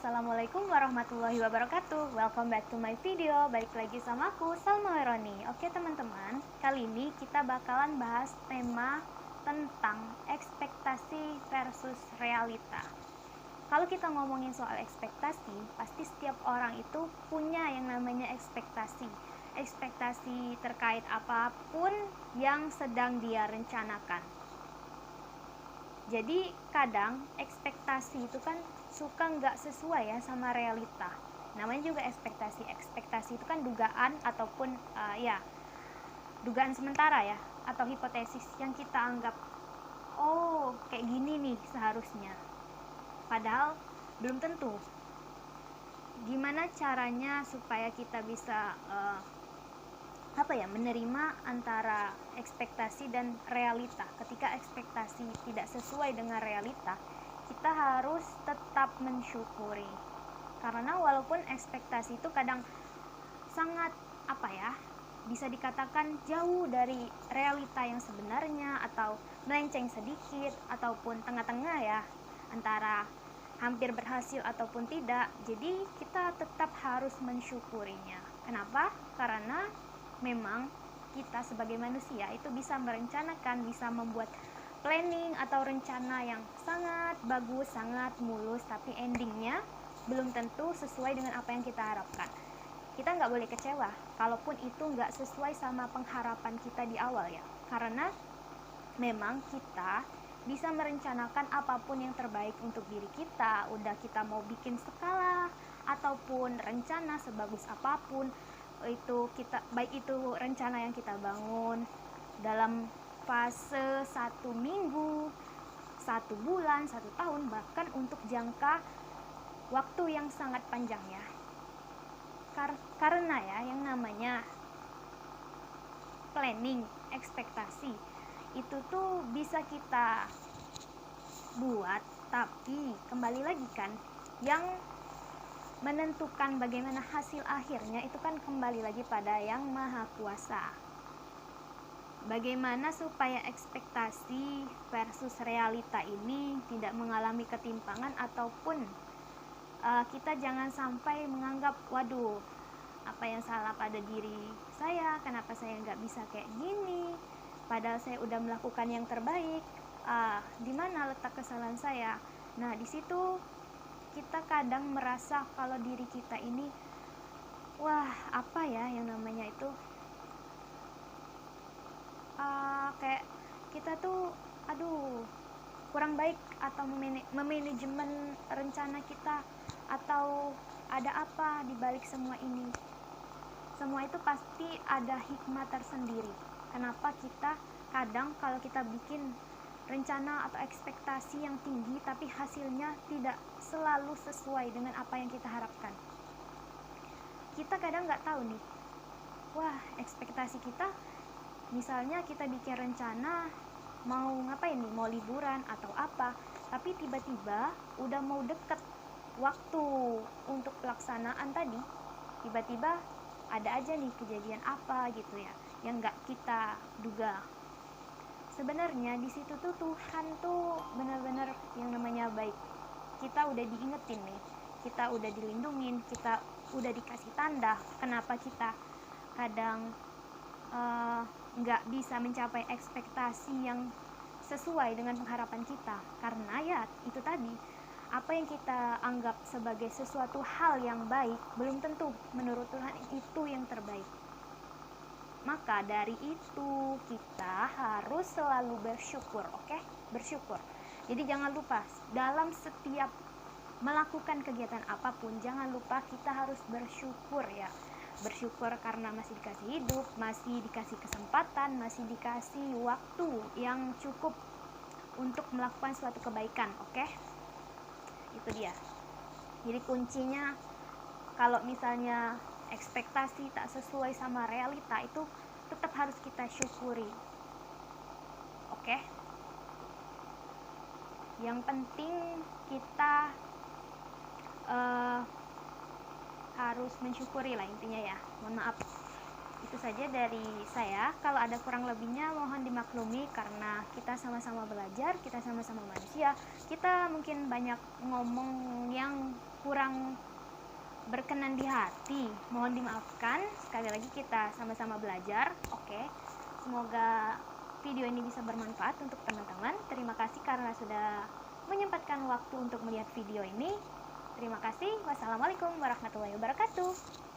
Assalamualaikum warahmatullahi wabarakatuh. Welcome back to my video. Balik lagi sama aku, Salma Weroni. Oke teman-teman, kali ini kita bakalan bahas tema tentang ekspektasi versus realita. Kalau kita ngomongin soal ekspektasi, pasti setiap orang itu punya yang namanya ekspektasi. Ekspektasi terkait apapun yang sedang dia rencanakan. Jadi kadang ekspektasi itu kan suka nggak sesuai ya sama realita. Namanya juga ekspektasi. Ekspektasi itu kan dugaan ataupun dugaan sementara ya, atau hipotesis yang kita anggap oh kayak gini nih seharusnya. Padahal belum tentu. Gimana caranya supaya kita bisa menerima antara ekspektasi dan realita. Ketika ekspektasi tidak sesuai dengan realita, kita harus tetap mensyukuri. Karena walaupun ekspektasi itu kadang sangat bisa dikatakan jauh dari realita yang sebenarnya, atau melenceng sedikit, ataupun tengah-tengah ya, antara hampir berhasil ataupun tidak. Jadi kita tetap harus mensyukurinya. Kenapa? Karena memang kita sebagai manusia itu bisa merencanakan, bisa membuat planning atau rencana yang sangat bagus, sangat mulus, tapi endingnya belum tentu sesuai dengan apa yang kita harapkan. Kita nggak boleh kecewa kalaupun itu nggak sesuai sama pengharapan kita di awal ya, karena memang kita bisa merencanakan apapun yang terbaik untuk diri kita. Udah kita mau bikin skala ataupun rencana sebagus apapun itu, kita baik itu rencana yang kita bangun dalam fase 1 minggu, 1 bulan, 1 tahun, bahkan untuk jangka waktu yang sangat panjang ya. Karena ya yang namanya planning, ekspektasi itu tuh bisa kita buat, tapi kembali lagi kan, yang menentukan bagaimana hasil akhirnya itu kan kembali lagi pada yang maha kuasa. Bagaimana supaya ekspektasi versus realita ini tidak mengalami ketimpangan, ataupun kita jangan sampai menganggap waduh, apa yang salah pada diri saya, kenapa saya nggak bisa kayak gini, padahal saya udah melakukan yang terbaik. Di mana letak kesalahan saya? Nah, di situ kita kadang merasa kalau diri kita ini yang namanya itu kayak kita tuh kurang baik, atau memanajemen rencana kita, atau ada apa di balik semua ini. Semua itu pasti ada hikmah tersendiri. Kenapa kita kadang kalau kita bikin rencana atau ekspektasi yang tinggi tapi hasilnya tidak selalu sesuai dengan apa yang kita harapkan. Kita kadang nggak tahu nih, ekspektasi kita, misalnya kita bikin rencana mau ngapain nih, mau liburan atau apa, tapi tiba-tiba udah mau deket waktu untuk pelaksanaan tadi, tiba-tiba ada aja nih kejadian apa gitu ya yang nggak kita duga. Sebenarnya di situ tuh Tuhan tuh benar-benar yang namanya baik. Kita udah diingetin nih, kita udah dilindungin, kita udah dikasih tanda. Kenapa kita kadang nggak bisa mencapai ekspektasi yang sesuai dengan pengharapan kita? Karena ya itu tadi, apa yang kita anggap sebagai sesuatu hal yang baik belum tentu menurut Tuhan itu yang terbaik. Maka dari itu kita harus selalu bersyukur, oke? Bersyukur. Jadi jangan lupa dalam setiap melakukan kegiatan apapun, jangan lupa kita harus bersyukur ya. Bersyukur karena masih dikasih hidup, masih dikasih kesempatan, masih dikasih waktu yang cukup untuk melakukan suatu kebaikan, oke? Itu dia. Jadi kuncinya kalau misalnya ekspektasi tak sesuai sama realita, itu tetap harus kita syukuri. Oke? Yang penting kita harus mensyukuri lah intinya ya. Mohon maaf. Itu saja dari saya. Kalau ada kurang lebihnya mohon dimaklumi, karena kita sama-sama belajar, kita sama-sama manusia. Kita mungkin banyak ngomong yang kurang berkenan di hati. Mohon dimaafkan. Sekali lagi kita sama-sama belajar. Oke. Semoga video ini bisa bermanfaat untuk teman-teman. Terima kasih karena sudah menyempatkan waktu untuk melihat video ini. Terima kasih. Wassalamualaikum warahmatullahi wabarakatuh.